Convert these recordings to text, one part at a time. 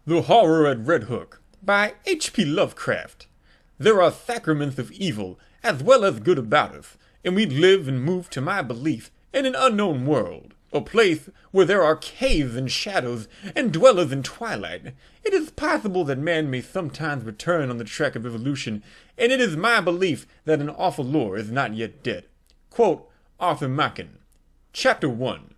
The Horror at Redhook by H.P. Lovecraft. There are sacraments of evil as well as good about us, and we live and move to my belief in an unknown world, a place where there are caves and shadows and dwellers in twilight. It is possible that man may sometimes return on the track of evolution, and it is my belief that an awful lore is not yet dead. Quote, Arthur Machen. Chapter 1.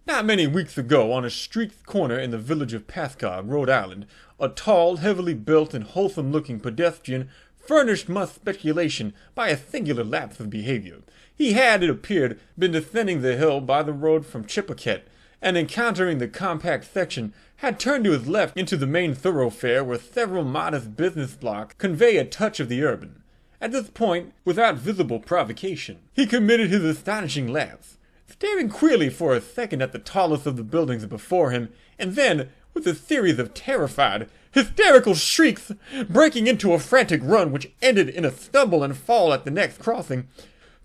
Not many weeks ago, on a street corner in the village of Pascagoula, Rhode Island, a tall, heavily built, and wholesome-looking pedestrian furnished much speculation by a singular lapse of behavior. He had, it appeared, been descending the hill by the road from Chippaquet, and encountering the compact section, had turned to his left into the main thoroughfare where several modest business blocks convey a touch of the urban. At this point, without visible provocation, he committed his astonishing lapse, staring queerly for a second at the tallest of the buildings before him, and then, with a series of terrified, hysterical shrieks, breaking into a frantic run which ended in a stumble and fall at the next crossing,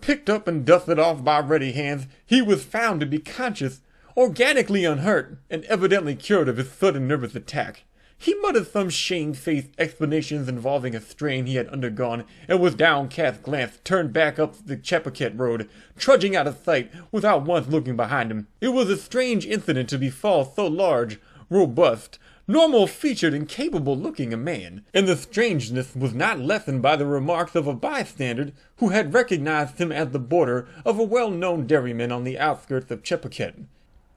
picked up and dusted off by ready hands, he was found to be conscious, organically unhurt, and evidently cured of his sudden nervous attack. He muttered some shamefaced explanations involving a strain he had undergone, and with downcast glance turned back up the Cheppaquet road, trudging out of sight without once looking behind him. It was a strange incident to befall so large, robust, normal-featured, and capable-looking a man, and the strangeness was not lessened by the remarks of a bystander who had recognized him as the boarder of a well-known dairyman on the outskirts of Cheppaquet.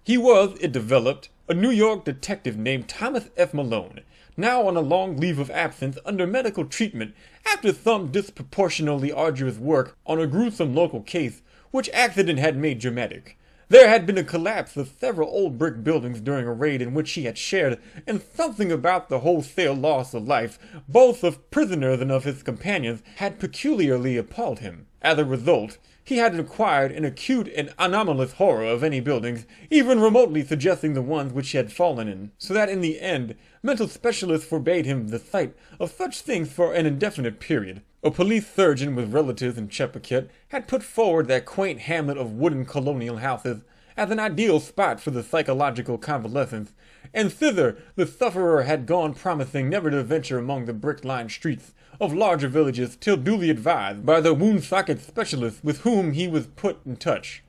He was, it developed, a New York detective named Thomas F. Malone, now on a long leave of absence under medical treatment after some disproportionately arduous work on a gruesome local case which accident had made dramatic. There had been a collapse of several old brick buildings during a raid in which he had shared, and something about the wholesale loss of life, both of prisoners and of his companions, had peculiarly appalled him. As a result, he had acquired an acute and anomalous horror of any buildings, even remotely suggesting the ones which he had fallen in, so that in the end, mental specialists forbade him the sight of such things for an indefinite period. A police surgeon with relatives in Cheppaquet had put forward that quaint hamlet of wooden colonial houses as an ideal spot for the psychological convalescence, and thither the sufferer had gone promising never to venture among the brick-lined streets of larger villages till duly advised by the wound-socket specialist with whom he was put in touch.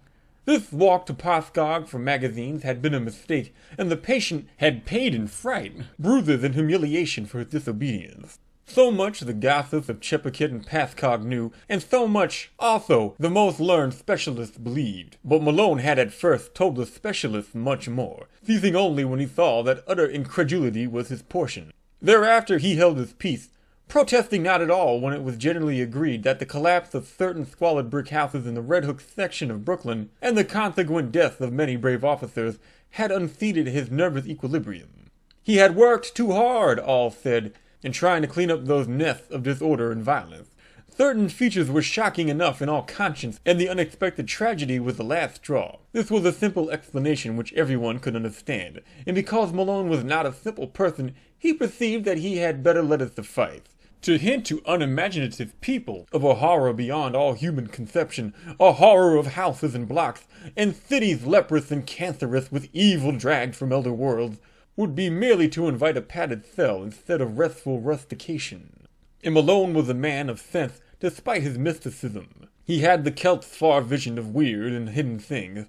This walk to Pascagoula for magazines had been a mistake, and the patient had paid in fright, bruises, and humiliation for his disobedience. So much the gossips of Cheppaquet and Pascagoula knew, and so much, also, the most learned specialists believed. But Malone had at first told the specialists much more, ceasing only when he saw that utter incredulity was his portion. Thereafter he held his peace, protesting not at all when it was generally agreed that the collapse of certain squalid brick houses in the Redhook section of Brooklyn, and the consequent deaths of many brave officers, had unseated his nervous equilibrium. He had worked too hard, all said, in trying to clean up those nests of disorder and violence. Certain features were shocking enough in all conscience, and the unexpected tragedy was the last straw. This was a simple explanation which everyone could understand, and because Malone was not a simple person, he perceived that he had better let it suffice. To hint to unimaginative people of a horror beyond all human conception, a horror of houses and blocks, and cities leprous and cancerous with evil dragged from elder worlds, would be merely to invite a padded cell instead of restful rustication. And Malone was a man of sense despite his mysticism. He had the Celt's far vision of weird and hidden things,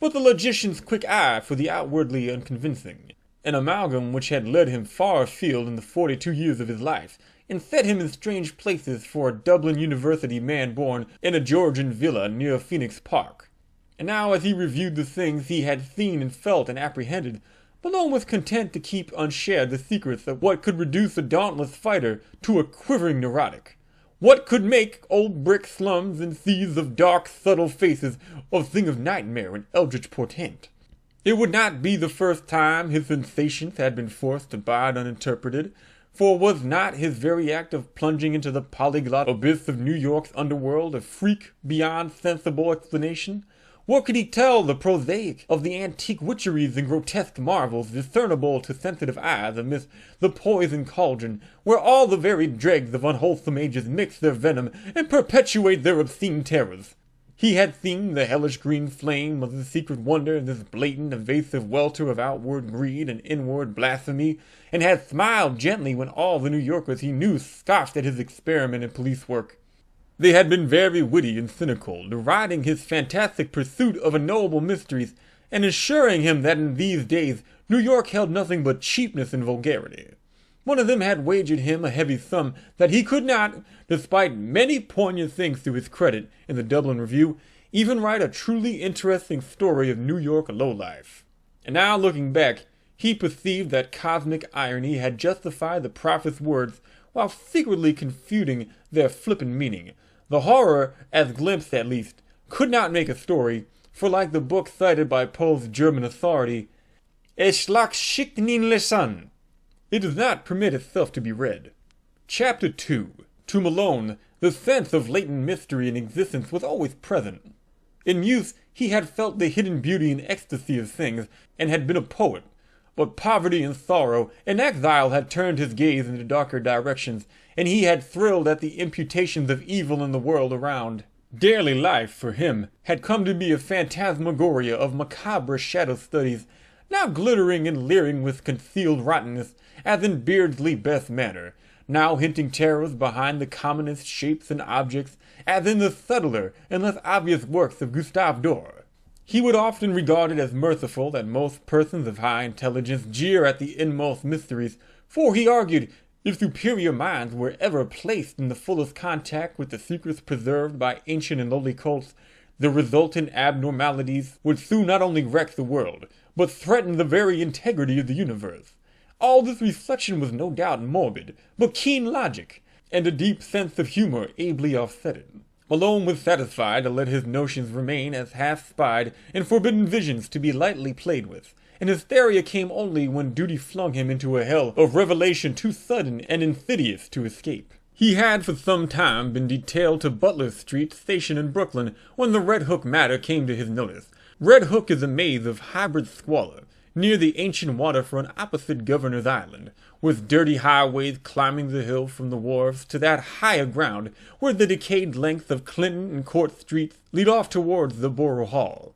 but the logician's quick eye for the outwardly unconvincing, an amalgam which had led him far afield in the 42 years of his life, and set him in strange places for a Dublin University man born in a Georgian villa near Phoenix Park. And now as he reviewed the things he had seen and felt and apprehended, Malone was content to keep unshared the secrets of what could reduce a dauntless fighter to a quivering neurotic. What could make old brick slums and seas of dark, subtle faces a thing of nightmare and eldritch portent. It would not be the first time his sensations had been forced to bide uninterpreted, for was not his very act of plunging into the polyglot abyss of New York's underworld a freak beyond sensible explanation? What could he tell the prosaic of the antique witcheries and grotesque marvels discernible to sensitive eyes amidst the poison cauldron, where all the varied dregs of unwholesome ages mix their venom and perpetuate their obscene terrors? He had seen the hellish green flame of the secret wonder in this blatant, evasive welter of outward greed and inward blasphemy, and had smiled gently when all the New Yorkers he knew scoffed at his experiment in police work. They had been very witty and cynical, deriding his fantastic pursuit of unknowable mysteries, and assuring him that in these days New York held nothing but cheapness and vulgarity. One of them had wagered him a heavy sum that he could not, despite many poignant things to his credit in the Dublin Review, even write a truly interesting story of New York lowlife. And now, looking back, he perceived that cosmic irony had justified the prophet's words while secretly confuting their flippant meaning. The horror, as glimpsed at least, could not make a story, for like the book cited by Poe's German authority, Es schlag schickt nin lesan. It does not permit itself to be read. Chapter 2. To Malone, the sense of latent mystery in existence was always present. In youth, he had felt the hidden beauty and ecstasy of things, and had been a poet. But poverty and sorrow and exile had turned his gaze into darker directions, and he had thrilled at the imputations of evil in the world around. Daily life, for him, had come to be a phantasmagoria of macabre shadow studies, now glittering and leering with concealed rottenness, as in Beardsley Best manner, now hinting terrors behind the commonest shapes and objects, as in the subtler and less obvious works of Gustave Doré. He would often regard it as merciful that most persons of high intelligence jeer at the inmost mysteries, for, he argued, if superior minds were ever placed in the fullest contact with the secrets preserved by ancient and lowly cults, the resultant abnormalities would soon not only wreck the world, but threaten the very integrity of the universe. All this reflection was no doubt morbid, but keen logic, and a deep sense of humor ably offset it. Malone was satisfied to let his notions remain as half-spied and forbidden visions to be lightly played with, and hysteria came only when duty flung him into a hell of revelation too sudden and insidious to escape. He had for some time been detailed to Butler Street station in Brooklyn when the Redhook matter came to his notice. Redhook is a maze of hybrid squalor, near the ancient waterfront opposite Governor's Island, with dirty highways climbing the hill from the wharves to that higher ground where the decayed lengths of Clinton and Court Streets lead off towards the Borough Hall.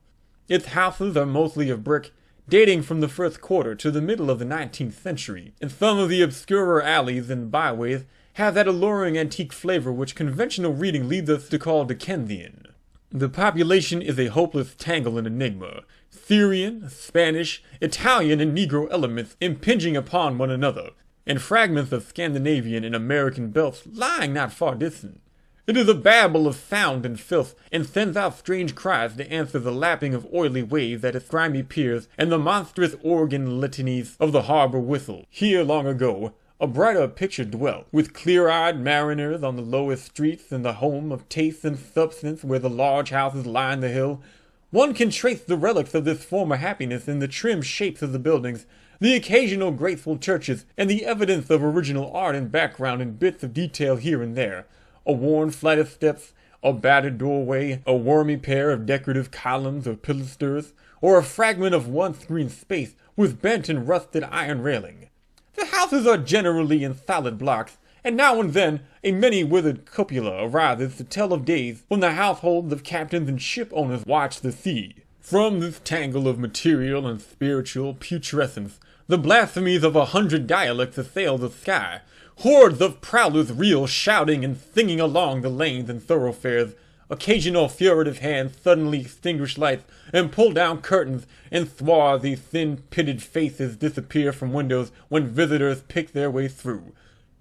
Its houses are mostly of brick, dating from the first quarter to the middle of the 19th century, and some of the obscurer alleys and byways have that alluring antique flavor which conventional reading leads us to call Dickensian. The population is a hopeless tangle and enigma, Syrian, Spanish, Italian, and Negro elements impinging upon one another, and fragments of Scandinavian and American belts lying not far distant. It is a babel of sound and filth, and sends out strange cries to answer the lapping of oily waves at its grimy piers and the monstrous organ litanies of the harbor whistle. Here, long ago, a brighter picture dwelt, with clear-eyed mariners on the lowest streets and the home of taste and substance where the large houses line the hill. One can trace the relics of this former happiness in the trim shapes of the buildings, the occasional graceful churches, and the evidence of original art and background in bits of detail here and there. A worn flight of steps, a battered doorway, a wormy pair of decorative columns or pilasters, or a fragment of once green space with bent and rusted iron railing. The houses are generally in solid blocks, and now and then a many-withered cupola arises to tell of days when the households of captains and ship owners watched the sea. From this tangle of material and spiritual putrescence, the blasphemies of 100 dialects assail the sky. Hordes of prowlers reel shouting and singing along the lanes and thoroughfares. Occasional furtive hands suddenly extinguish lights and pull down curtains, and swarthy, thin-pitted faces disappear from windows when visitors pick their way through.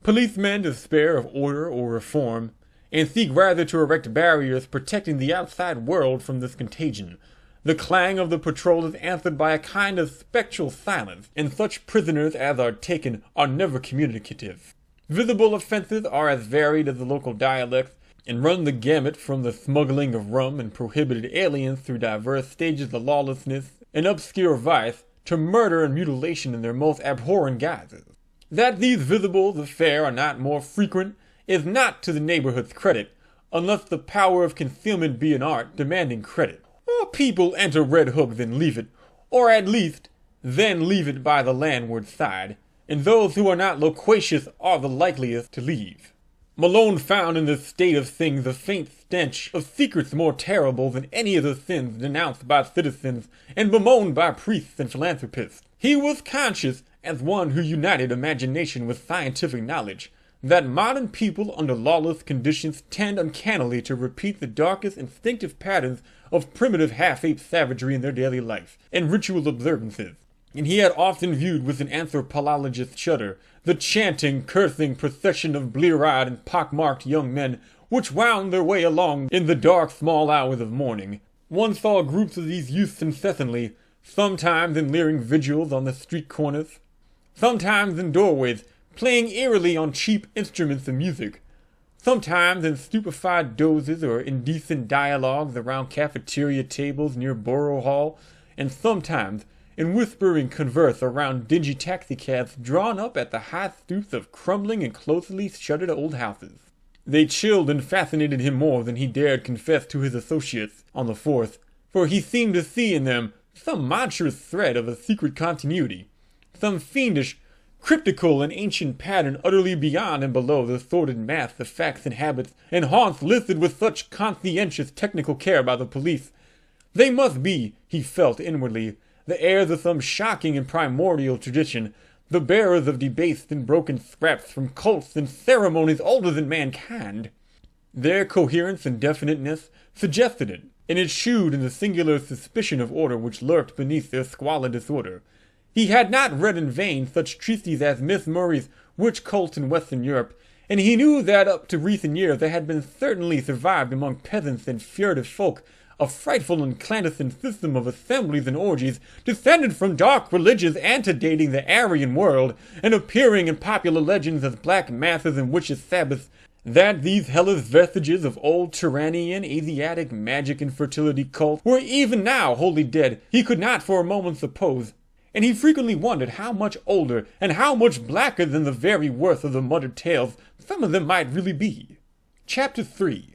Policemen despair of order or reform, and seek rather to erect barriers protecting the outside world from this contagion. The clang of the patrol is answered by a kind of spectral silence, and such prisoners as are taken are never communicative. Visible offenses are as varied as the local dialects, and run the gamut from the smuggling of rum and prohibited aliens through diverse stages of lawlessness and obscure vice to murder and mutilation in their most abhorrent guises. That these visibles of fare are not more frequent is not to the neighborhood's credit, unless the power of concealment be an art demanding credit. More people enter Redhook than leave it, or at least, then leave it by the landward side, and those who are not loquacious are the likeliest to leave. Malone found in this state of things a faint stench of secrets more terrible than any of the sins denounced by citizens and bemoaned by priests and philanthropists. He was conscious, as one who united imagination with scientific knowledge, that modern people under lawless conditions tend uncannily to repeat the darkest instinctive patterns of primitive half-ape savagery in their daily life and ritual observances. And he had often viewed with an anthropologist's shudder the chanting, cursing procession of blear-eyed and pock-marked young men which wound their way along in the dark small hours of morning. One saw groups of these youths incessantly, sometimes in leering vigils on the street corners, sometimes in doorways, playing eerily on cheap instruments of music, sometimes in stupefied dozes or indecent dialogues around cafeteria tables near Borough Hall, and sometimes in whispering converse around dingy taxicabs drawn up at the high stoops of crumbling and closely shuttered old houses. They chilled and fascinated him more than he dared confess to his associates on the Fourth, for he seemed to see in them some monstrous thread of a secret continuity, some fiendish, cryptical and ancient pattern utterly beyond and below the sordid mass of facts and habits and haunts listed with such conscientious technical care by the police. They must be, he felt inwardly, the heirs of some shocking and primordial tradition, the bearers of debased and broken scraps from cults and ceremonies older than mankind. Their coherence and definiteness suggested it, and it shewed in the singular suspicion of order which lurked beneath their squalid disorder. He had not read in vain such treatises as Miss Murray's Witch Cults in Western Europe, and he knew that up to recent years there had been certainly survived among peasants and furtive folk a frightful and clandestine system of assemblies and orgies descended from dark religions antedating the Aryan world and appearing in popular legends as black masses and witches' sabbaths. That these hellish vestiges of old Turanian, Asiatic magic and fertility cults were even now wholly dead, he could not for a moment suppose, and he frequently wondered how much older and how much blacker than the very worth of the muttered tales some of them might really be. Chapter 3.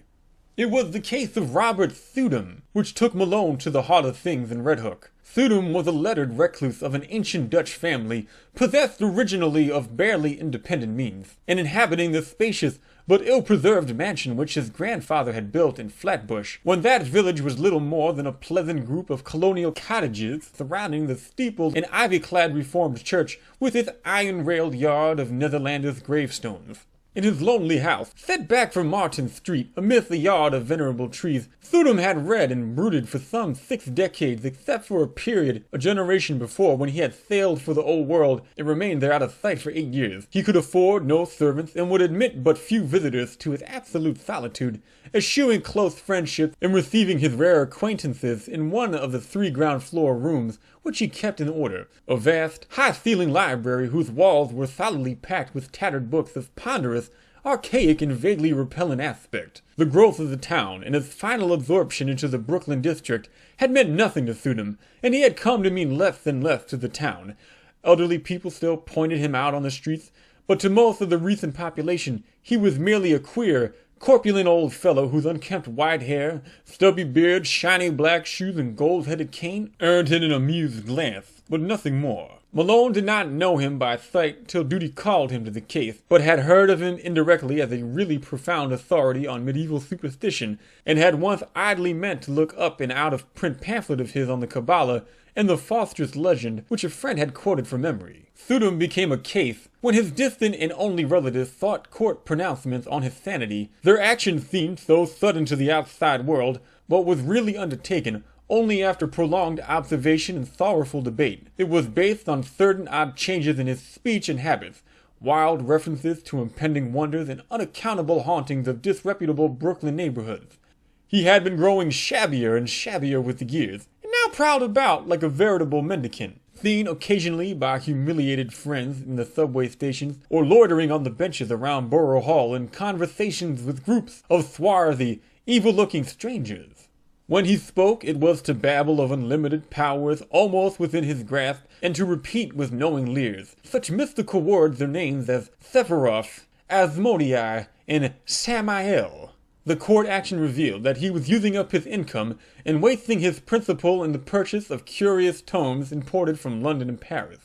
It was the case of Robert Sudum which took Malone to the heart of things in Redhook. Sudum was a lettered recluse of an ancient Dutch family, possessed originally of barely independent means, and inhabiting the spacious but ill-preserved mansion which his grandfather had built in Flatbush, when that village was little more than a pleasant group of colonial cottages surrounding the steepled and ivy-clad Reformed church with its iron-railed yard of Netherlanders gravestones. In his lonely house, set back from Martin Street, amidst a yard of venerable trees, Sudum had read and brooded for some 6 decades, except for a period, a generation before, when he had sailed for the old world and remained there out of sight for 8 years. He could afford no servants and would admit but few visitors to his absolute solitude, eschewing close friendships and receiving his rare acquaintances in one of the 3 ground-floor rooms which he kept in order, a vast, high-ceilinged library whose walls were solidly packed with tattered books of ponderous, archaic and vaguely repellent aspect. The growth of the town and its final absorption into the Brooklyn district had meant nothing to Sudum, and he had come to mean less and less to the town. Elderly people still pointed him out on the streets, but to most of the recent population he was merely a queer, corpulent old fellow whose unkempt white hair, stubby beard, shiny black shoes, and gold-headed cane earned him an amused glance, but nothing more. Malone did not know him by sight till duty called him to the case, but had heard of him indirectly as a really profound authority on medieval superstition, and had once idly meant to look up an out-of-print pamphlet of his on the Kabbalah and the Foster's legend, which a friend had quoted from memory. Sudum became a case when his distant and only relatives sought court pronouncements on his sanity. Their action seemed so sudden to the outside world, but was really undertaken only after prolonged observation and sorrowful debate. It was based on certain odd changes in his speech and habits, wild references to impending wonders and unaccountable hauntings of disreputable Brooklyn neighborhoods. He had been growing shabbier and shabbier with the years, and now prowled about like a veritable mendicant, seen occasionally by humiliated friends in the subway stations, or loitering on the benches around Borough Hall in conversations with groups of swarthy, evil-looking strangers. When he spoke, it was to babble of unlimited powers almost within his grasp, and to repeat with knowing leers such mystical words or names as Sephiroth, Asmodeai, and Samael. The court action revealed that he was using up his income and wasting his principal in the purchase of curious tomes imported from London and Paris.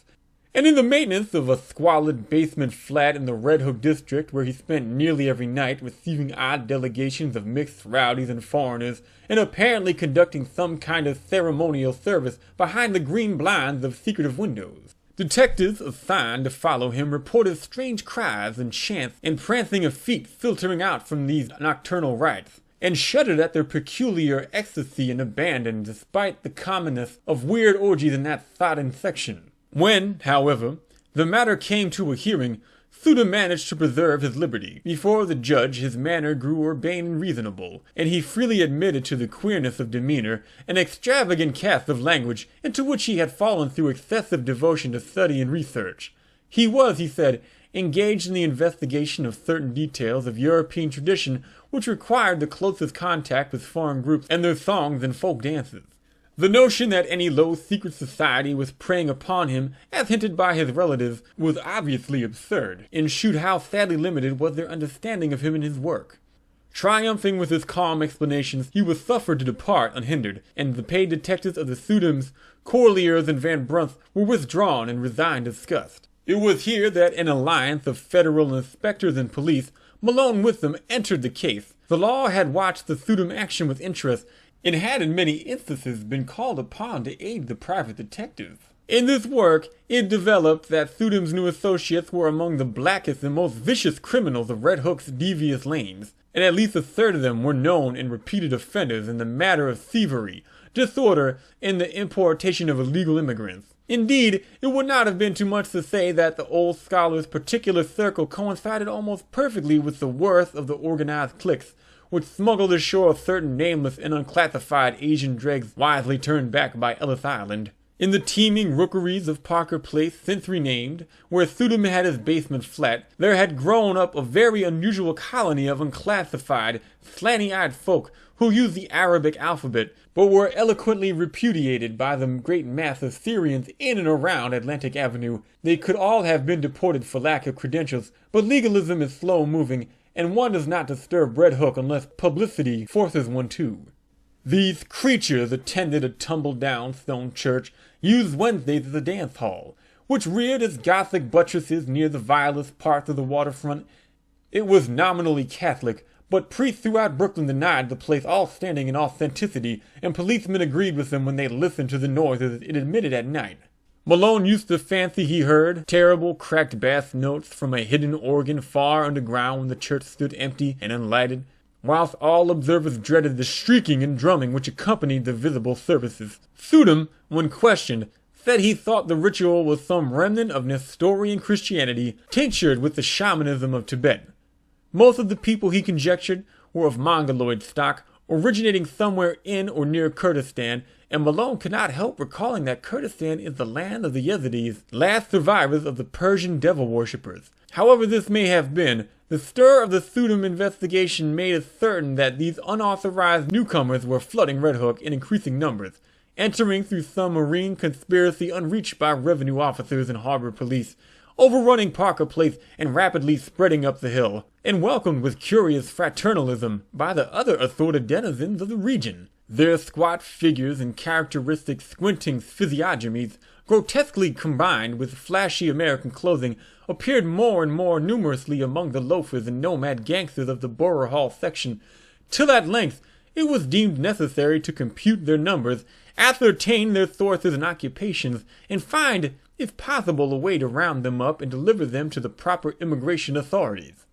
and in the maintenance of a squalid basement flat in the Redhook district where he spent nearly every night receiving odd delegations of mixed rowdies and foreigners, and apparently conducting some kind of ceremonial service behind the green blinds of secretive windows. Detectives assigned to follow him reported strange cries and chants and prancing of feet filtering out from these nocturnal rites, and shuddered at their peculiar ecstasy and abandon despite the commonness of weird orgies in that sodden section. When, however, the matter came to a hearing, Thuda managed to preserve his liberty. Before the judge his manner grew urbane and reasonable, and he freely admitted to the queerness of demeanor and extravagant cast of language into which he had fallen through excessive devotion to study and research. He was, he said, engaged in the investigation of certain details of European tradition which required the closest contact with foreign groups and their songs and folk dances. The notion that any low secret society was preying upon him, as hinted by his relatives, was obviously absurd, and showed how sadly limited was their understanding of him and his work. Triumphing with his calm explanations, he was suffered to depart unhindered, and the paid detectives of the Sudums, Corliers, and Van Brunts were withdrawn in resigned disgust. It was here that an alliance of federal inspectors and police, Malone with them, entered the case. The law had watched the Sudum action with interest, and had in many instances been called upon to aid the private detectives. In this work, it developed that Sudum's new associates were among the blackest and most vicious criminals of Redhook's devious lanes, and at least a third of them were known and repeated offenders in the matter of thievery, disorder, and the importation of illegal immigrants. Indeed, it would not have been too much to say that the old scholar's particular circle coincided almost perfectly with the worst of the organized cliques, which smuggled ashore certain nameless and unclassified Asian dregs wisely turned back by Ellis Island. In the teeming rookeries of Parker Place, since renamed, where Sudum had his basement flat, there had grown up a very unusual colony of unclassified, slanty-eyed folk who used the Arabic alphabet, but were eloquently repudiated by the great mass of Syrians in and around Atlantic Avenue. They could all have been deported for lack of credentials, but legalism is slow-moving, and one does not disturb Redhook unless publicity forces one to. These creatures attended a tumble-down stone church used Wednesdays as a dance hall, which reared its Gothic buttresses near the vilest parts of the waterfront. It was nominally Catholic, but priests throughout Brooklyn denied the place all standing in authenticity, and policemen agreed with them when they listened to the noises it emitted at night. Malone used to fancy he heard terrible cracked bass notes from a hidden organ far underground when the church stood empty and unlighted, whilst all observers dreaded the shrieking and drumming which accompanied the visible services. Sudum, when questioned, said he thought the ritual was some remnant of Nestorian Christianity tinctured with the shamanism of Tibet. Most of the people, he conjectured, were of Mongoloid stock, originating somewhere in or near Kurdistan, and Malone could not help recalling that Kurdistan is the land of the Yazidis, last survivors of the Persian devil worshippers. However this may have been, the stir of the Sudum investigation made it certain that these unauthorized newcomers were flooding Redhook in increasing numbers, entering through some marine conspiracy unreached by revenue officers and harbor police, overrunning Parker Place and rapidly spreading up the hill, and welcomed with curious fraternalism by the other assorted denizens of the region. Their squat figures and characteristic squinting physiognomies, grotesquely combined with flashy American clothing, appeared more and more numerously among the loafers and nomad gangsters of the Borough Hall section, till at length it was deemed necessary to compute their numbers, ascertain their sources and occupations, and find, if possible, a way to round them up and deliver them to the proper immigration authorities.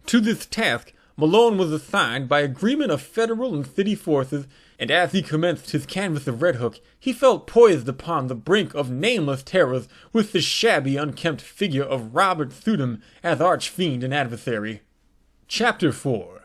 To this task, Malone was assigned by agreement of federal and city forces, and as he commenced his canvass of Redhook, he felt poised upon the brink of nameless terrors with the shabby, unkempt figure of Robert Sudum as arch-fiend and adversary. Chapter 4.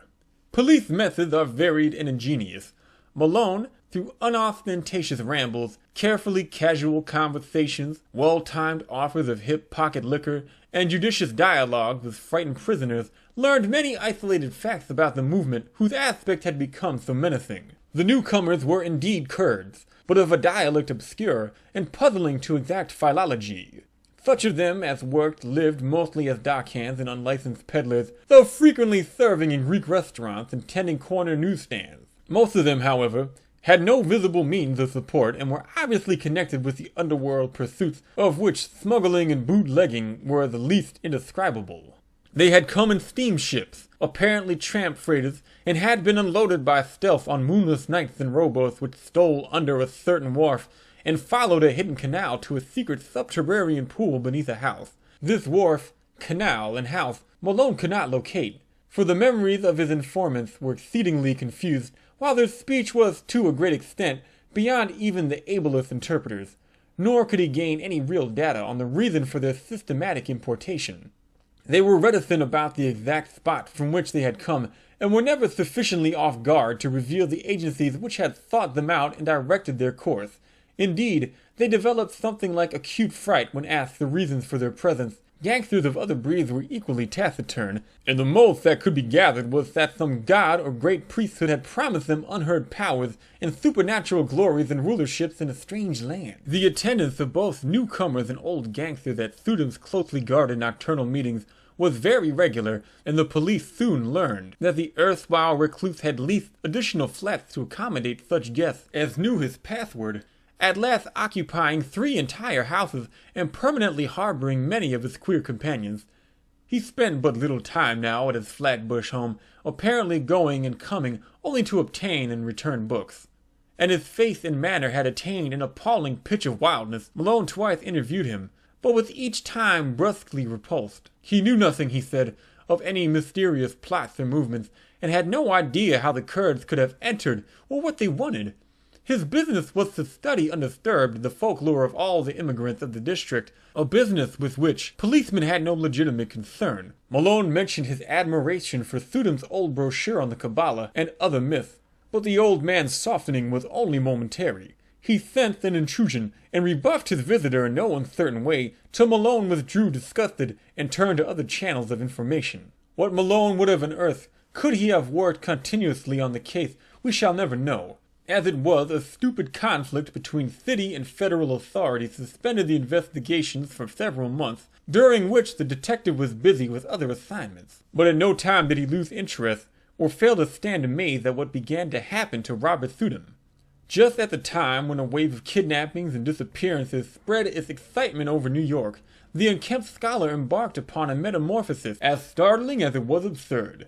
Police methods are varied and ingenious. Malone, through unostentatious rambles, carefully casual conversations, well-timed offers of hip pocket liquor, and judicious dialogue with frightened prisoners, learned many isolated facts about the movement whose aspect had become so menacing. The newcomers were indeed Kurds, but of a dialect obscure and puzzling to exact philology. Such of them as worked lived mostly as dockhands and unlicensed peddlers, though frequently serving in Greek restaurants and tending corner newsstands. Most of them, however, had no visible means of support and were obviously connected with the underworld pursuits of which smuggling and bootlegging were the least indescribable. They had come in steamships, apparently tramp freighters, and had been unloaded by stealth on moonless nights in rowboats which stole under a certain wharf and followed a hidden canal to a secret subterranean pool beneath a house. This wharf, canal, and house Malone could not locate, for the memories of his informants were exceedingly confused, while their speech was, to a great extent, beyond even the ablest interpreters, nor could he gain any real data on the reason for their systematic importation. They were reticent about the exact spot from which they had come, and were never sufficiently off guard to reveal the agencies which had sought them out and directed their course. Indeed, they developed something like acute fright when asked the reasons for their presence. Gangsters of other breeds were equally taciturn, and the most that could be gathered was that some god or great priesthood had promised them unheard powers and supernatural glories and rulerships in a strange land. The attendance of both newcomers and old gangsters at Thudom's closely guarded nocturnal meetings was very regular, and the police soon learned that the erstwhile recluse had leased additional flats to accommodate such guests as knew his password, at last occupying 3 entire houses and permanently harboring many of his queer companions. He spent but little time now at his Flatbush home, apparently going and coming only to obtain and return books. And his face and manner had attained an appalling pitch of wildness. Malone twice interviewed him, but was each time brusquely repulsed. He knew nothing, he said, of any mysterious plots or movements, and had no idea how the Kurds could have entered or what they wanted. His business was to study undisturbed the folklore of all the immigrants of the district, a business with which policemen had no legitimate concern. Malone mentioned his admiration for Thudom's old brochure on the Kabbalah and other myths, but the old man's softening was only momentary. He sensed an intrusion and rebuffed his visitor in no uncertain way, till Malone withdrew disgusted and turned to other channels of information. What Malone would have unearthed, could he have worked continuously on the case, we shall never know. As it was, a stupid conflict between city and federal authorities suspended the investigations for several months, during which the detective was busy with other assignments. But at no time did he lose interest, or fail to stand amazed at what began to happen to Robert Thudum. Just at the time when a wave of kidnappings and disappearances spread its excitement over New York, the unkempt scholar embarked upon a metamorphosis as startling as it was absurd.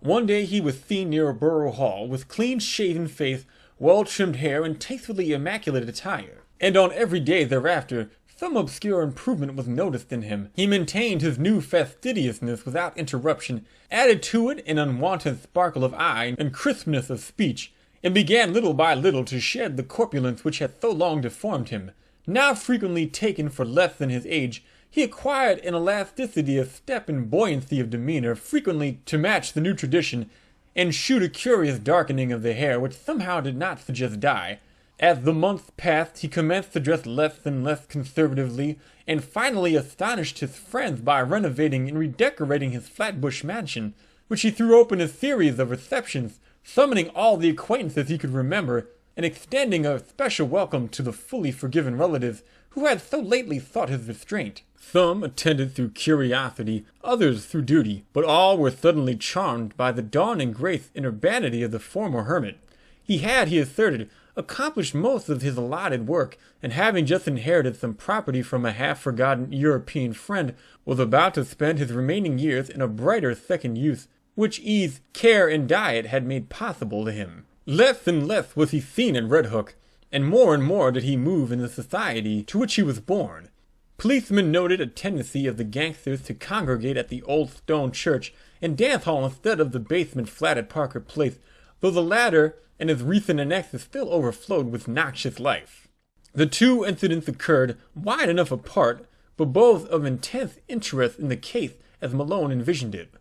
One day he was seen near a borough hall, with clean-shaven face, well-trimmed hair, and tastefully immaculate attire. And on every day thereafter, some obscure improvement was noticed in him. He maintained his new fastidiousness without interruption, added to it an unwonted sparkle of eye and crispness of speech, and began little by little to shed the corpulence which had so long deformed him. Now frequently taken for less than his age, he acquired an elasticity of step and buoyancy of demeanor frequently to match the new tradition, and shewed a curious darkening of the hair which somehow did not suggest dye. As the months passed, he commenced to dress less and less conservatively, and finally astonished his friends by renovating and redecorating his Flatbush mansion, which he threw open a series of receptions, summoning all the acquaintances he could remember, and extending a special welcome to the fully forgiven relatives who had so lately sought his restraint. Some attended through curiosity, others through duty, but all were suddenly charmed by the dawning grace and urbanity of the former hermit. He had, he asserted, accomplished most of his allotted work, and having just inherited some property from a half-forgotten European friend, was about to spend his remaining years in a brighter second use, which ease, care, and diet had made possible to him. Less and less was he seen at Redhook, and more did he move in the society to which he was born. Policemen noted a tendency of the gangsters to congregate at the old stone church and dance hall instead of the basement flat at Parker Place, though the latter and his recent annexes still overflowed with noxious life. The two incidents occurred wide enough apart, but both of intense interest in the case as Malone envisioned it.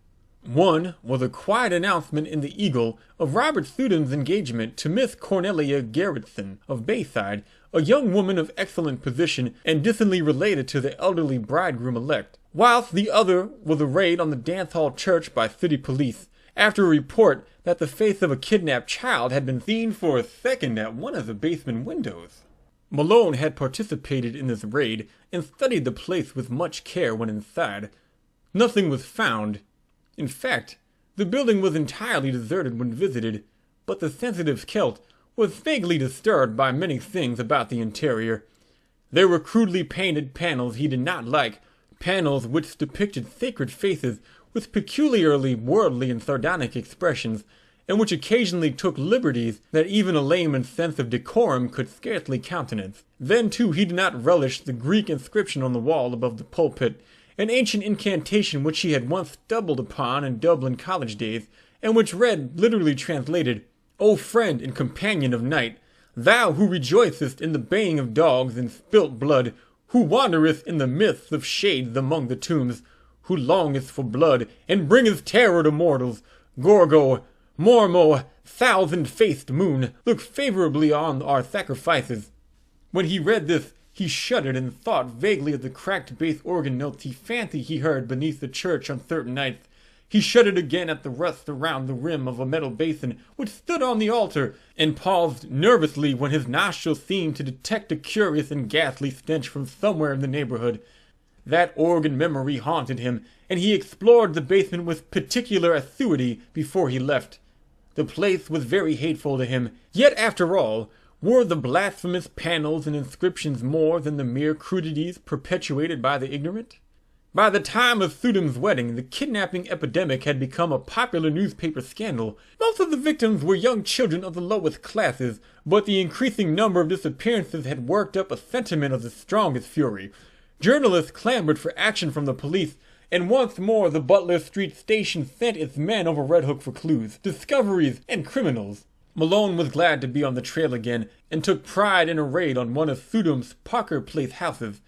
One was a quiet announcement in the Eagle of Robert Thudom's engagement to Miss Cornelia Garretson of Bayside, a young woman of excellent position and distantly related to the elderly bridegroom-elect, whilst the other was a raid on the dance hall church by city police, after a report that the face of a kidnapped child had been seen for a second at one of the basement windows. Malone had participated in this raid and studied the place with much care when inside. Nothing was found. In fact, the building was entirely deserted when visited, but the sensitive Celt, was vaguely disturbed by many things about the interior. There were crudely painted panels he did not like, panels which depicted sacred faces with peculiarly worldly and sardonic expressions, and which occasionally took liberties that even a layman's sense of decorum could scarcely countenance. Then, too, he did not relish the Greek inscription on the wall above the pulpit, an ancient incantation which he had once stumbled upon in Dublin college days, and which read, literally translated, "O friend and companion of night, thou who rejoicest in the baying of dogs and spilt blood, who wanderest in the midst of shades among the tombs, who longest for blood and bringest terror to mortals, Gorgo, Mormo, thousand-faced moon, look favorably on our sacrifices." When he read this, he shuddered and thought vaguely of the cracked bass organ notes he fancied he heard beneath the church on certain nights. He shuddered again at the rust around the rim of a metal basin which stood on the altar, and paused nervously when his nostrils seemed to detect a curious and ghastly stench from somewhere in the neighborhood. That organ memory haunted him, and he explored the basement with particular assiduity before he left. The place was very hateful to him, yet after all, were the blasphemous panels and inscriptions more than the mere crudities perpetuated by the ignorant? By the time of Thudom's wedding, the kidnapping epidemic had become a popular newspaper scandal. Most of the victims were young children of the lowest classes, but the increasing number of disappearances had worked up a sentiment of the strongest fury. Journalists clamored for action from the police, and once more the Butler Street station sent its men over Redhook for clues, discoveries, and criminals. Malone was glad to be on the trail again, and took pride in a raid on one of Thudom's Parker Place houses.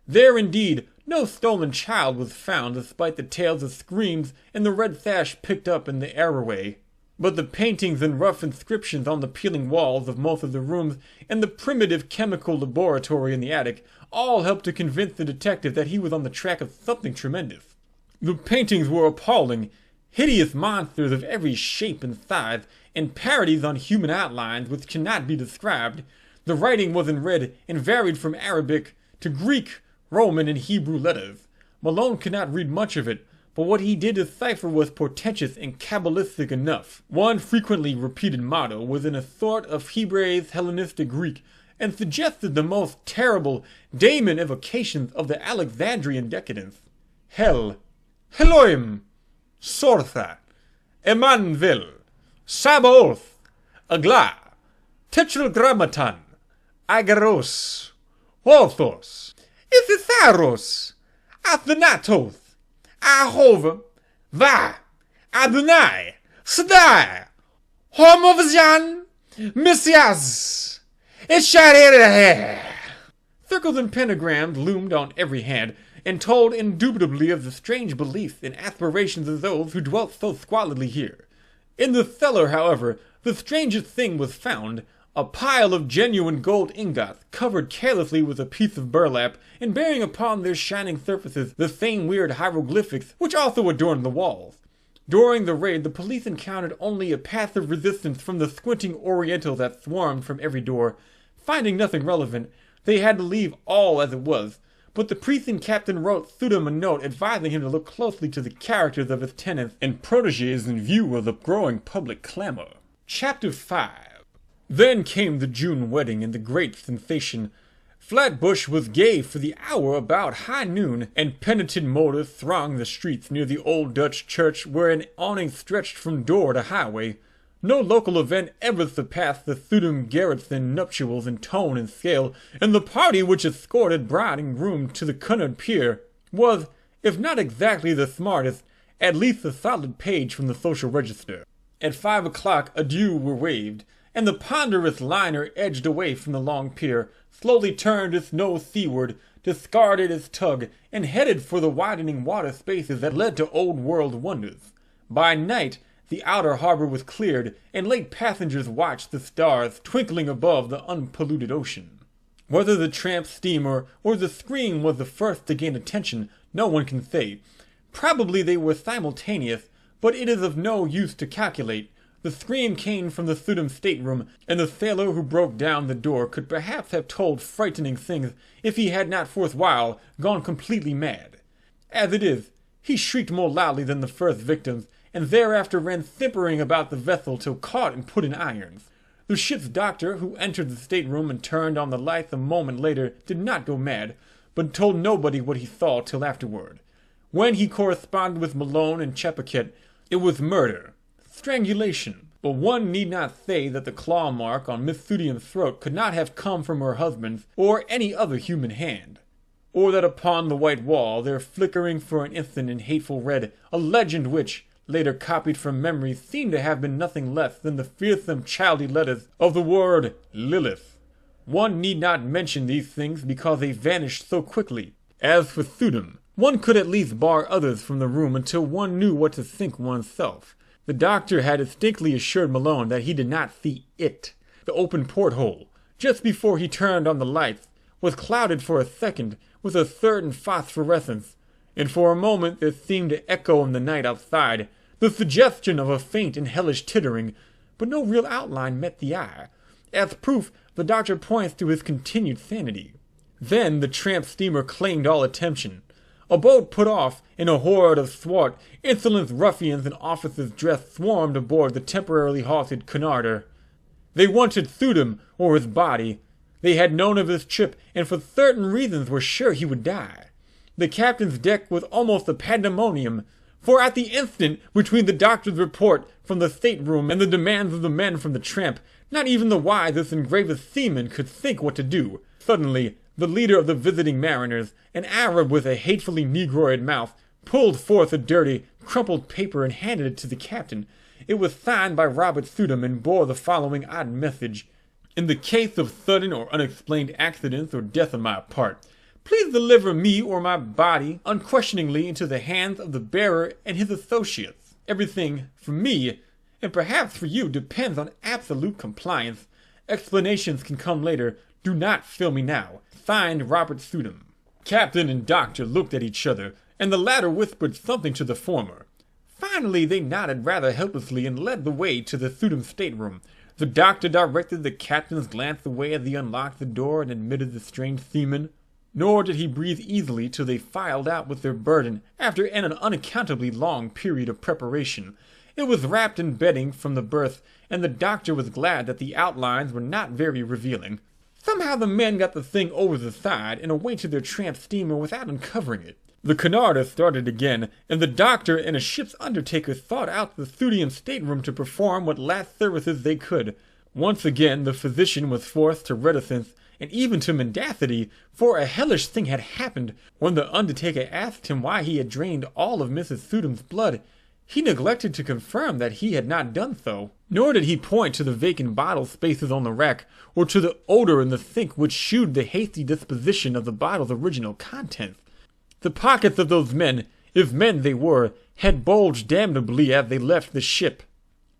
There, indeed, no stolen child was found, despite the tales of screams and the red sash picked up in the arrowway. But the paintings and rough inscriptions on the peeling walls of most of the rooms, and the primitive chemical laboratory in the attic, all helped to convince the detective that he was on the track of something tremendous. The paintings were appalling, hideous monsters of every shape and size, and parodies on human outlines which cannot be described. The writing was in red and varied from Arabic to Greek, Roman, and Hebrew letters. Malone could not read much of it, but what he did decipher was portentous and cabalistic enough. One frequently repeated motto was in a sort of Hebraic Hellenistic Greek, and suggested the most terrible daemon evocations of the Alexandrian decadence. Hell, Elohim, Sortha, Emanvil, Sabaoth, Agla, Tetragrammaton, Agaros, Orthos, Ithitharos, Athanatos, Ahova, Va, Adonai, Sadai, Homovzian, Messias, Isharere. Circles and pentagrams loomed on every hand, and told indubitably of the strange beliefs and aspirations of those who dwelt so squalidly here. In the cellar, however, the strangest thing was found, a pile of genuine gold ingots, covered carelessly with a piece of burlap, and bearing upon their shining surfaces the same weird hieroglyphics which also adorned the walls. During the raid, the police encountered only a passive resistance from the squinting Orientals that swarmed from every door. Finding nothing relevant, they had to leave all as it was, but the precinct captain wrote Thudum a note advising him to look closely to the characters of his tenants and protégés in view of the growing public clamor. Chapter 5. Then came the June wedding and the great sensation. Flatbush was gay for the hour about high noon, and penitent motorists thronged the streets near the old Dutch church where an awning stretched from door to highway. No local event ever surpassed the Thudum Gerritsen nuptials in tone and scale, and the party which escorted bride and groom to the Cunard Pier was, if not exactly the smartest, at least a solid page from the social register. At 5 o'clock adieux were waved, and the ponderous liner edged away from the long pier, slowly turned its nose seaward, discarded its tug, and headed for the widening water spaces that led to old-world wonders. By night, the outer harbor was cleared, and late passengers watched the stars twinkling above the unpolluted ocean. Whether the tramp steamer or the scream was the first to gain attention, no one can say. Probably they were simultaneous, but it is of no use to calculate. The scream came from the Thudum stateroom, and the sailor who broke down the door could perhaps have told frightening things if he had not forthwhile gone completely mad. As it is, he shrieked more loudly than the first victims, and thereafter ran simpering about the vessel till caught and put in irons. The ship's doctor, who entered the stateroom and turned on the lights a moment later, did not go mad, but told nobody what he saw till afterward. When he corresponded with Malone and Chepachet, it was murder, strangulation. But one need not say that the claw mark on Miss Thudium's throat could not have come from her husband's or any other human hand. Or that upon the white wall, there flickering for an instant in hateful red, a legend which, later copied from memory, seemed to have been nothing less than the fearsome childy letters of the word Lilith. One need not mention these things because they vanished so quickly. As for Thudium, one could at least bar others from the room until one knew what to think oneself. The doctor had distinctly assured Malone that he did not see it. The open porthole, just before he turned on the lights, was clouded for a second with a certain phosphorescence, and for a moment there seemed to echo in the night outside the suggestion of a faint and hellish tittering, but no real outline met the eye. As proof, the doctor points to his continued sanity. Then the tramp steamer claimed all attention. A boat put off, and a horde of swart, insolent ruffians in officers' dress swarmed aboard the temporarily halted Cunarder. They wanted Thudium, or his body. They had known of his trip, and for certain reasons were sure he would die. The captain's deck was almost a pandemonium, for at the instant between the doctor's report from the stateroom and the demands of the men from the tramp, not even the wisest and gravest seaman could think what to do. Suddenly, the leader of the visiting mariners, an Arab with a hatefully negroid mouth, pulled forth a dirty, crumpled paper and handed it to the captain. It was signed by Robert Thudium and bore the following odd message: "In the case of sudden or unexplained accidents or death on my part, please deliver me or my body unquestioningly into the hands of the bearer and his associates. Everything, for me, and perhaps for you, depends on absolute compliance. Explanations can come later. Do not fail me now. Signed, Robert Thudium." Captain and doctor looked at each other, and the latter whispered something to the former. Finally, they nodded rather helplessly and led the way to the Thudium stateroom. The doctor directed the captain's glance away as he unlocked the door and admitted the strange seaman. Nor did he breathe easily till they filed out with their burden after an unaccountably long period of preparation. It was wrapped in bedding from the berth, and the doctor was glad that the outlines were not very revealing. Somehow the men got the thing over the side and away to their tramp steamer without uncovering it. The Cunarder started again, and the doctor and a ship's undertaker sought out the Thudium stateroom to perform what last services they could. Once again the physician was forced to reticence, and even to mendacity, for a hellish thing had happened. When the undertaker asked him why he had drained all of Mrs. Thudium's blood, he neglected to confirm that he had not done so, nor did he point to the vacant bottle spaces on the rack, or to the odor in the sink which shewed the hasty disposition of the bottle's original contents. The pockets of those men, if men they were, had bulged damnably as they left the ship.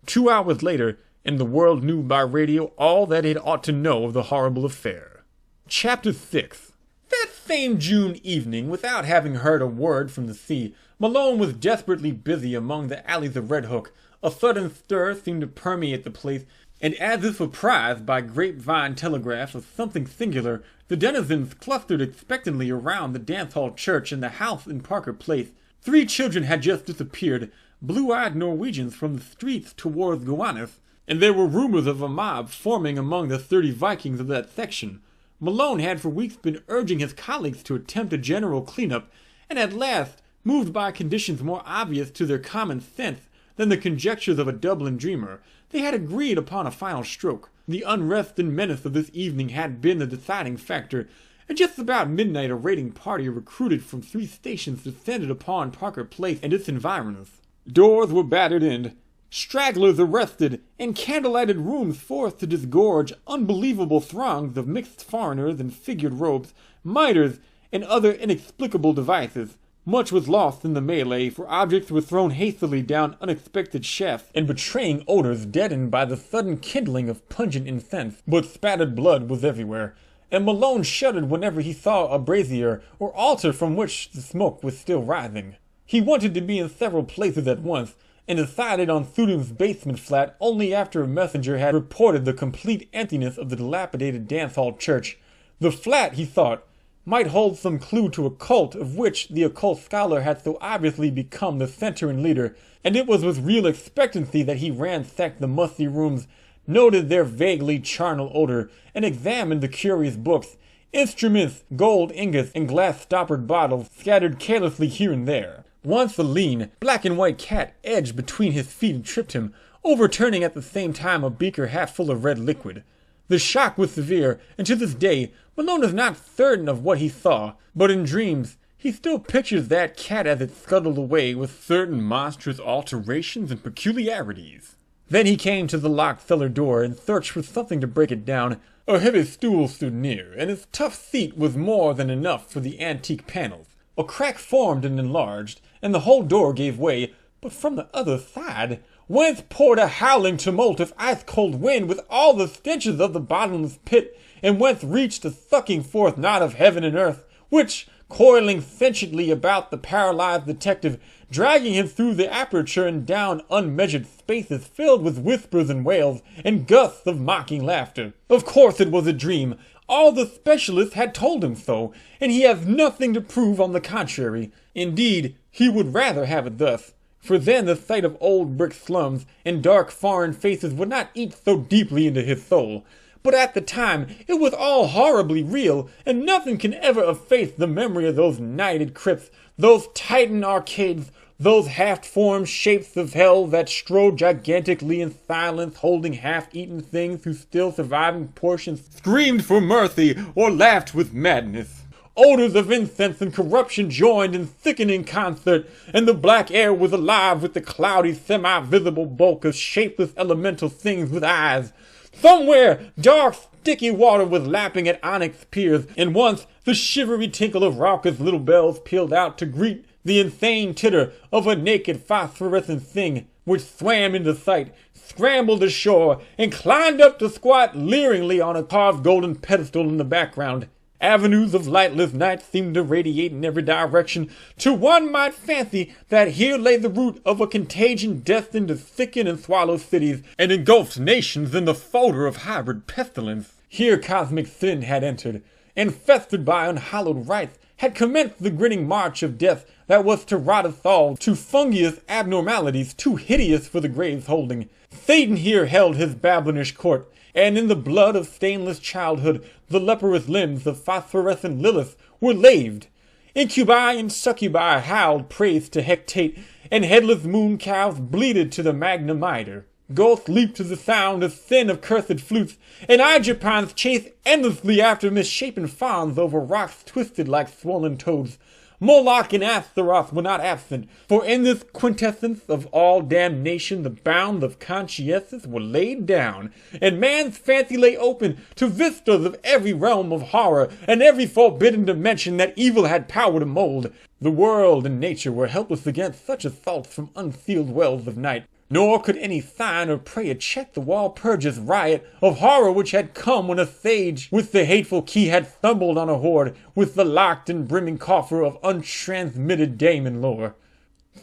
2 hours later, and the world knew by radio all that it ought to know of the horrible affair. Chapter 6. That same June evening, without having heard a word from the sea, Malone was desperately busy among the alleys of Redhook. A sudden stir seemed to permeate the place, and as if apprised by grapevine telegraphs of something singular, the denizens clustered expectantly around the dance-hall church and the house in Parker Place. 3 children had just disappeared, blue-eyed Norwegians, from the streets towards Gowanus, and there were rumors of a mob forming among the 30 Vikings of that section. Malone had for weeks been urging his colleagues to attempt a general cleanup, and at last, moved by conditions more obvious to their common sense than the conjectures of a Dublin dreamer, they had agreed upon a final stroke. The unrest and menace of this evening had been the deciding factor, and just about midnight a raiding party recruited from 3 stations descended upon Parker Place and its environs. Doors were battered in, stragglers arrested, and candle-lighted rooms forced to disgorge unbelievable throngs of mixed foreigners in figured robes, miters, and other inexplicable devices. Much was lost in the melee, for objects were thrown hastily down unexpected shafts, and betraying odors deadened by the sudden kindling of pungent incense. But spattered blood was everywhere, and Malone shuddered whenever he saw a brazier or altar from which the smoke was still rising. He wanted to be in several places at once, and decided on Thudium's basement flat only after a messenger had reported the complete emptiness of the dilapidated dance-hall church. The flat, he thought, might hold some clue to a cult of which the occult scholar had so obviously become the center and leader, and it was with real expectancy that he ransacked the musty rooms, noted their vaguely charnel odor, and examined the curious books, instruments, gold ingots, and glass-stoppered bottles scattered carelessly here and there. Once a lean, black-and-white cat edged between his feet and tripped him, overturning at the same time a beaker half full of red liquid. The shock was severe, and to this day, Malone is not certain of what he saw, but in dreams, he still pictures that cat as it scuttled away with certain monstrous alterations and peculiarities. Then he came to the locked cellar door and searched for something to break it down. A heavy stool stood near, and its tough seat was more than enough for the antique panels. A crack formed and enlarged, and the whole door gave way, but from the other side, whence poured a howling tumult of ice-cold wind with all the stenches of the bottomless pit, and whence reached a sucking forth knot of heaven and earth, which, coiling sentiently about the paralyzed detective, dragging him through the aperture and down unmeasured spaces filled with whispers and wails and gusts of mocking laughter. Of course it was a dream. All the specialists had told him so, and he has nothing to prove on the contrary. Indeed, he would rather have it thus, for then the sight of old brick slums and dark foreign faces would not eat so deeply into his soul. But at the time, it was all horribly real, and nothing can ever efface the memory of those nighted crypts, those titan arcades, those half-formed shapes of hell that strode gigantically in silence, holding half-eaten things whose still surviving portions screamed for mercy or laughed with madness. Odors of incense and corruption joined in thickening concert, and the black air was alive with the cloudy, semi-visible bulk of shapeless elemental things with eyes. Somewhere, dark, sticky water was lapping at onyx piers, and once the shivery tinkle of raucous little bells pealed out to greet the insane titter of a naked phosphorescent thing, which swam into sight, scrambled ashore, and climbed up to squat leeringly on a carved golden pedestal in the background. Avenues of lightless night seemed to radiate in every direction, till one might fancy that here lay the root of a contagion destined to thicken and swallow cities, and engulf nations in the folder of hybrid pestilence. Here cosmic sin had entered, and festered by unhallowed rites, had commenced the grinning march of death that was to rot us all to fungus abnormalities too hideous for the grave's holding. Satan here held his Babylonish court, and in the blood of stainless childhood, the leprous limbs of phosphorescent Lilith were laved. Incubi and succubi howled praise to Hecate, and headless moon cows bleated to the Magna Mitre. Ghosts leaped to the sound of sin of cursed flutes, and Igipans chased endlessly after misshapen fawns over rocks twisted like swollen toads. Moloch and Astaroth were not absent, for in this quintessence of all damnation the bounds of consciences were laid down, and man's fancy lay open to vistas of every realm of horror and every forbidden dimension that evil had power to mold. The world and nature were helpless against such assaults from unsealed wells of night. Nor could any sign or prayer check the Walpurgis riot of horror which had come when a sage with the hateful key had stumbled on a hoard with the locked and brimming coffer of untransmitted daemon lore.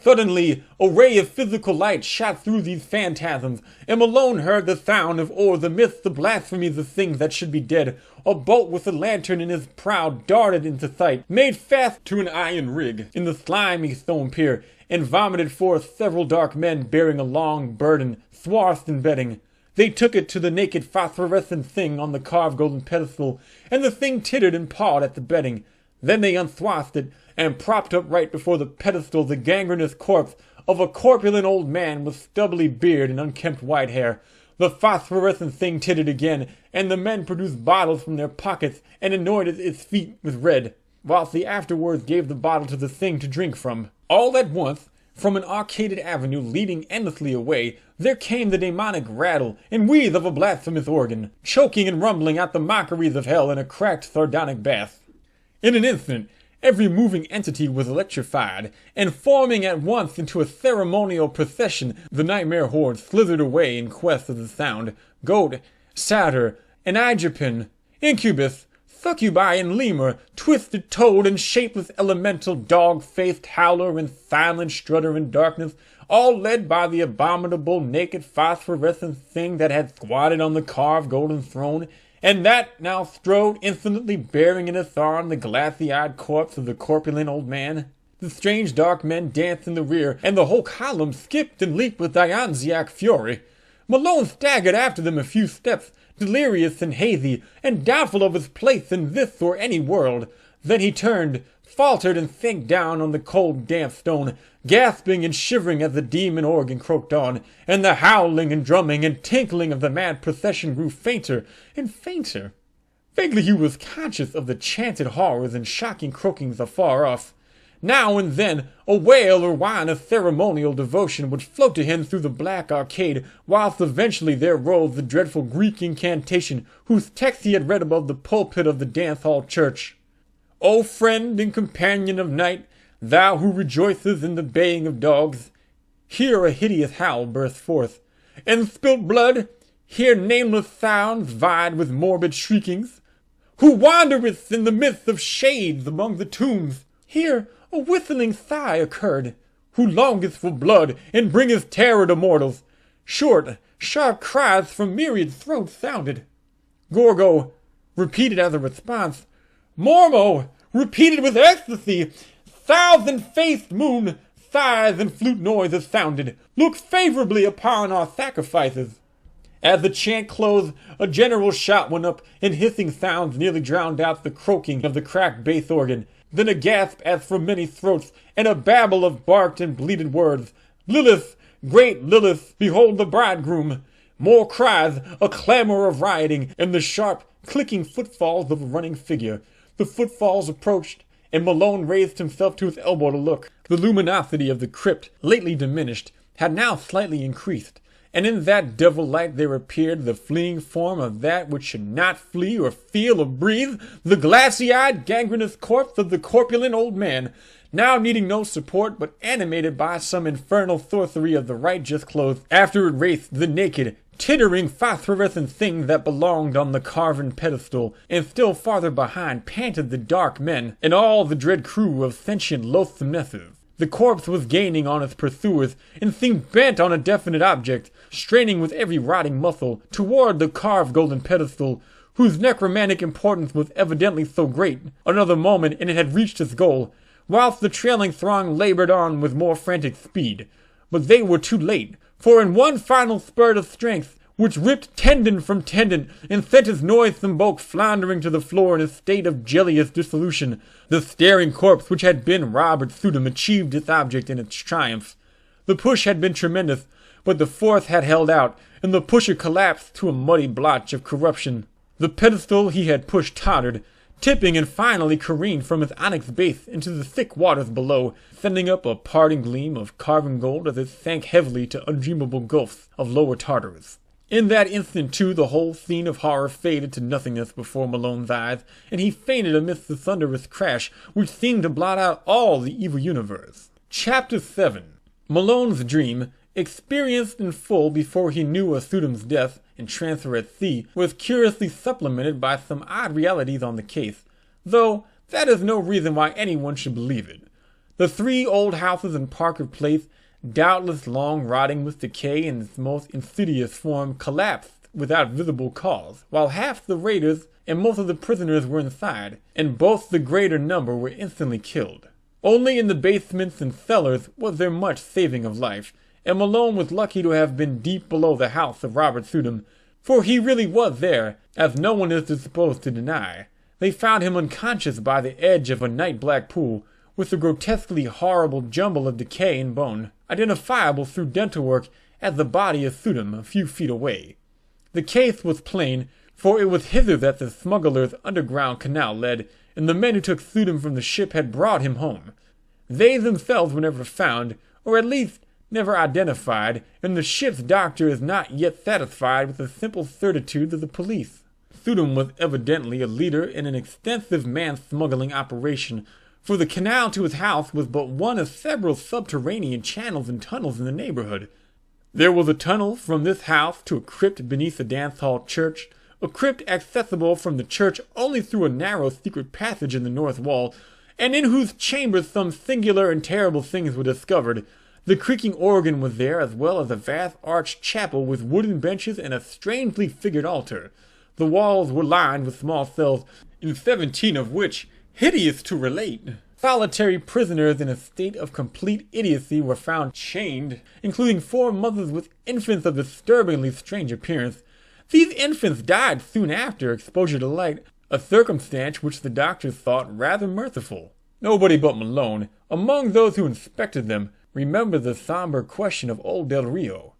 Suddenly, a ray of physical light shot through these phantasms, and Malone heard the sound of oars amidst the blasphemies of things that should be dead. A boat with a lantern in his prow darted into sight, made fast to an iron rig in the slimy stone pier, and vomited forth several dark men bearing a long burden, swathed in bedding. They took it to the naked phosphorescent thing on the carved golden pedestal, and the thing tittered and pawed at the bedding. Then they unswathed it, and propped up right before the pedestal the gangrenous corpse of a corpulent old man with stubbly beard and unkempt white hair. The phosphorescent thing tittered again, and the men produced bottles from their pockets and anointed its feet with red, whilst they afterwards gave the bottle to the thing to drink from. All at once, from an arcaded avenue leading endlessly away, there came the demonic rattle and wheeze of a blasphemous organ, choking and rumbling out the mockeries of hell in a cracked sardonic bass. In an instant, every moving entity was electrified, and forming at once into a ceremonial procession, the nightmare horde slithered away in quest of the sound. Goat, satyr, and Aegipine, incubus, succubi and lemur, twisted toad and shapeless elemental, dog-faced howler and silent strutter in darkness, all led by the abominable naked phosphorescent thing that had squatted on the carved golden throne, and that now strode infinitely bearing in its arm the glassy-eyed corpse of the corpulent old man. The strange dark men danced in the rear, and the whole column skipped and leaped with Dionysiac fury. Malone staggered after them a few steps, delirious and hazy, and doubtful of his place in this or any world. Then he turned, faltered, and sank down on the cold, damp stone, gasping and shivering as the demon organ croaked on, and the howling and drumming and tinkling of the mad procession grew fainter and fainter. Vaguely he was conscious of the chanted horrors and shocking croakings afar off. Now and then a wail or whine of ceremonial devotion would float to him through the black arcade, whilst eventually there rose the dreadful Greek incantation whose text he had read above the pulpit of the dance-hall church. O friend and companion of night, thou who rejoices in the baying of dogs, here a hideous howl burst forth, and spilt blood, here nameless sounds vied with morbid shriekings, who wandereth in the midst of shades among the tombs, here a whistling sigh occurred, who longeth for blood and bringeth terror to mortals. Short, sharp cries from myriad throats sounded. Gorgo repeated as a response. Mormo repeated with ecstasy. Thousand-faced moon sighs and flute noises sounded. Look favorably upon our sacrifices. As the chant closed, a general shout went up, and hissing sounds nearly drowned out the croaking of the cracked bass organ. Then a gasp as from many throats, and a babble of barked and bleated words. Lilith, great Lilith, behold the bridegroom. More cries, a clamor of rioting, and the sharp, clicking footfalls of a running figure. The footfalls approached, and Malone raised himself to his elbow to look. The luminosity of the crypt, lately diminished, had now slightly increased, and in that devil light there appeared the fleeing form of that which should not flee or feel or breathe, the glassy-eyed, gangrenous corpse of the corpulent old man, now needing no support but animated by some infernal sorcery of the right just closed, after it erased the naked, tittering phosphorescent thing that belonged on the carven pedestal, and still farther behind panted the dark men, and all the dread crew of sentient loathsomenesses. The corpse was gaining on its pursuers, and seemed bent on a definite object, straining with every rotting muscle toward the carved golden pedestal, whose necromantic importance was evidently so great. Another moment and it had reached its goal, whilst the trailing throng labored on with more frantic speed. But they were too late, for in one final spurt of strength, which ripped tendon from tendon and sent his noisome bulk floundering to the floor in a state of jellious dissolution, the staring corpse which had been Robert Sudom achieved its object in its triumph. The push had been tremendous, but the force had held out, and the pusher collapsed to a muddy blotch of corruption. The pedestal he had pushed tottered, tipping and finally careened from its onyx base into the thick waters below, sending up a parting gleam of carven gold as it sank heavily to undreamable gulfs of lower Tartarus. In that instant, too, the whole scene of horror faded to nothingness before Malone's eyes, and he fainted amidst the thunderous crash which seemed to blot out all the evil universe. Chapter 7. Malone's dream, experienced in full before he knew of Sudom's death and transfer at sea, was curiously supplemented by some odd realities on the case, though that is no reason why anyone should believe it. The 3 old houses in Parker Place, doubtless long rotting with decay in its most insidious form, collapsed without visible cause, while half the raiders and most of the prisoners were inside, and both the greater number were instantly killed. Only in the basements and cellars was there much saving of life, and Malone was lucky to have been deep below the house of Robert Sudom, for he really was there, as no one is disposed to deny. They found him unconscious by the edge of a night-black pool, with a grotesquely horrible jumble of decay and bone, identifiable through dental work as the body of Sudom a few feet away. The case was plain, for it was hither that the smuggler's underground canal led, and the men who took Sudom from the ship had brought him home. They themselves were never found, or at least never identified, and the ship's doctor is not yet satisfied with the simple certitudes of the police. Sudom was evidently a leader in an extensive man-smuggling operation, for the canal to his house was but one of several subterranean channels and tunnels in the neighborhood. There was a tunnel from this house to a crypt beneath the dance-hall church, a crypt accessible from the church only through a narrow secret passage in the north wall, and in whose chambers some singular and terrible things were discovered. The creaking organ was there, as well as a vast arched chapel with wooden benches and a strangely figured altar. The walls were lined with small cells, in 17 of which, hideous to relate, Solitary prisoners in a state of complete idiocy were found chained, including 4 mothers with infants of disturbingly strange appearance. These infants died soon after exposure to light, a circumstance which the doctors thought rather merciful. Nobody but Malone, among those who inspected them, remembered the somber question of old Del Rio.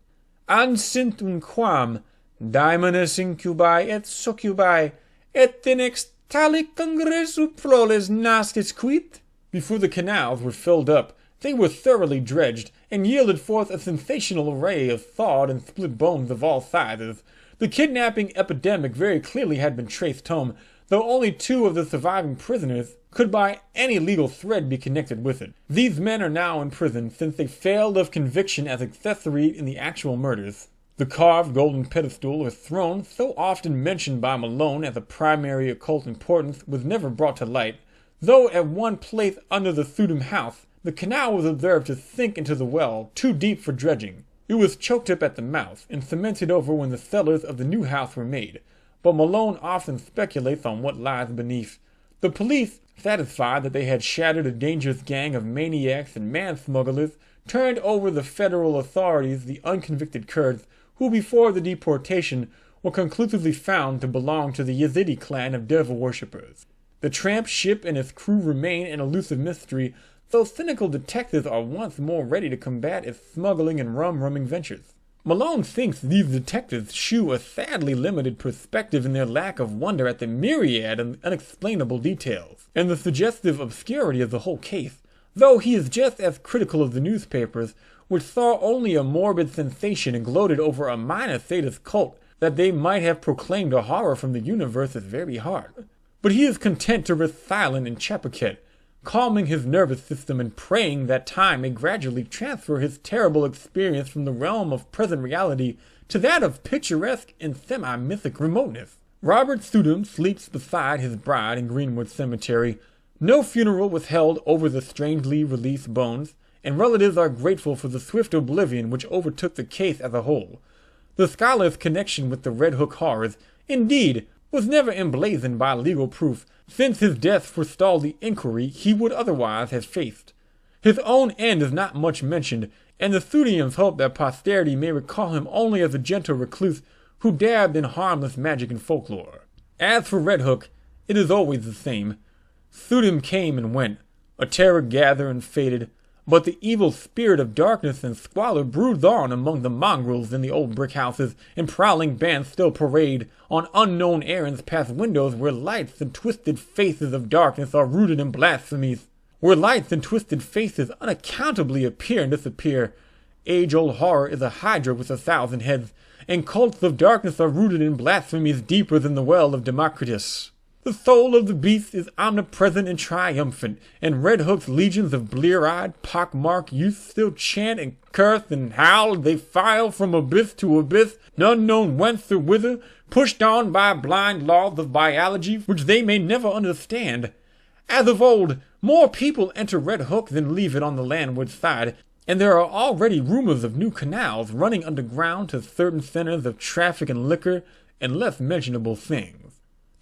An sint unquam daemones incubi et succubi et in extali congressu proles nascis quit? Before the canals were filled up, they were thoroughly dredged, and yielded forth a sensational array of thawed and split bones of all sizes. The kidnapping epidemic very clearly had been traced home, though only 2 of the surviving prisoners could by any legal thread be connected with it. These men are now in prison since they failed of conviction as accessories in the actual murders. The carved golden pedestal or throne, so often mentioned by Malone as a primary occult importance, was never brought to light, though at one place under the Thudum house, the canal was observed to sink into the well, too deep for dredging. It was choked up at the mouth, and cemented over when the cellars of the new house were made, but Malone often speculates on what lies beneath. The police, satisfied that they had shattered a dangerous gang of maniacs and man-smugglers, turned over the federal authorities the unconvicted Kurds, who before the deportation were conclusively found to belong to the Yazidi clan of devil worshippers. The tramp ship and its crew remain an elusive mystery, though cynical detectives are once more ready to combat its smuggling and rum-rumming ventures. Malone thinks these detectives shew a sadly limited perspective in their lack of wonder at the myriad and unexplainable details, and the suggestive obscurity of the whole case, though he is just as critical of the newspapers, which saw only a morbid sensation and gloated over a minor sadist cult that they might have proclaimed a horror from the universe's very heart. But he is content to rest silent in Chappaquet, calming his nervous system and praying that time may gradually transfer his terrible experience from the realm of present reality to that of picturesque and semi-mythic remoteness. Robert Thudum sleeps beside his bride in Greenwood Cemetery. No funeral was held over the strangely released bones, and relatives are grateful for the swift oblivion which overtook the case as a whole. The scholar's connection with the Redhook horrors, indeed, was never emblazoned by legal proof, since his death forestalled the inquiry he would otherwise have faced. His own end is not much mentioned, and the Thudians hope that posterity may recall him only as a gentle recluse who dabbed in harmless magic and folklore. As for Redhook, it is always the same. Thudum came and went, a terror gathered and faded, but the evil spirit of darkness and squalor broods on among the mongrels in the old brick houses, and prowling bands still parade on unknown errands past windows where lights and twisted faces of darkness are rooted in blasphemies, where lights and twisted faces unaccountably appear and disappear. Age-old horror is a hydra with 1,000 heads, and cults of darkness are rooted in blasphemies deeper than the well of Democritus. The soul of the beast is omnipresent and triumphant, and Redhook's legions of blear-eyed, pock-marked youths still chant and curse and howl as they file from abyss to abyss, none known whence or whither, pushed on by blind laws of biology which they may never understand. As of old, more people enter Redhook than leave it on the landward side, and there are already rumors of new canals running underground to certain centers of traffic and liquor and less mentionable things.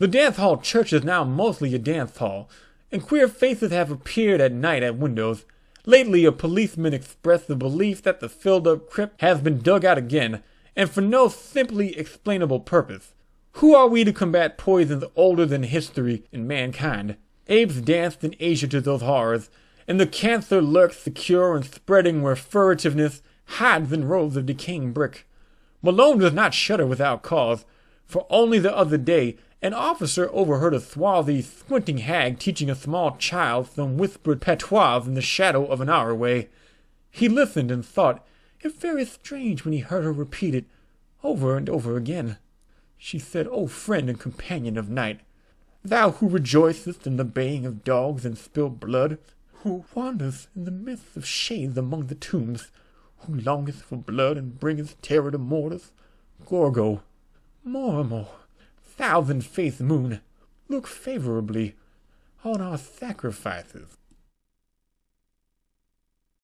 The dance hall church is now mostly a dance hall, and queer faces have appeared at night at windows. Lately a policeman expressed the belief that the filled-up crypt has been dug out again, and for no simply explainable purpose. Who are we to combat poisons older than history and mankind? Apes danced in Asia to those horrors, and the cancer lurks secure and spreading where furtiveness hides in rows of decaying brick. Malone does not shudder without cause, for only the other day an officer overheard a swarthy, squinting hag teaching a small child some whispered patois in the shadow of an hour away. He listened and thought it very strange when he heard her repeat it over and over again. She said, "O friend and companion of night, thou who rejoicest in the baying of dogs and spilled blood, who wanderest in the midst of shades among the tombs, who longest for blood and bringest terror to mortals, Gorgo, Mormo, thousand-faced moon, look favorably on our sacrifices."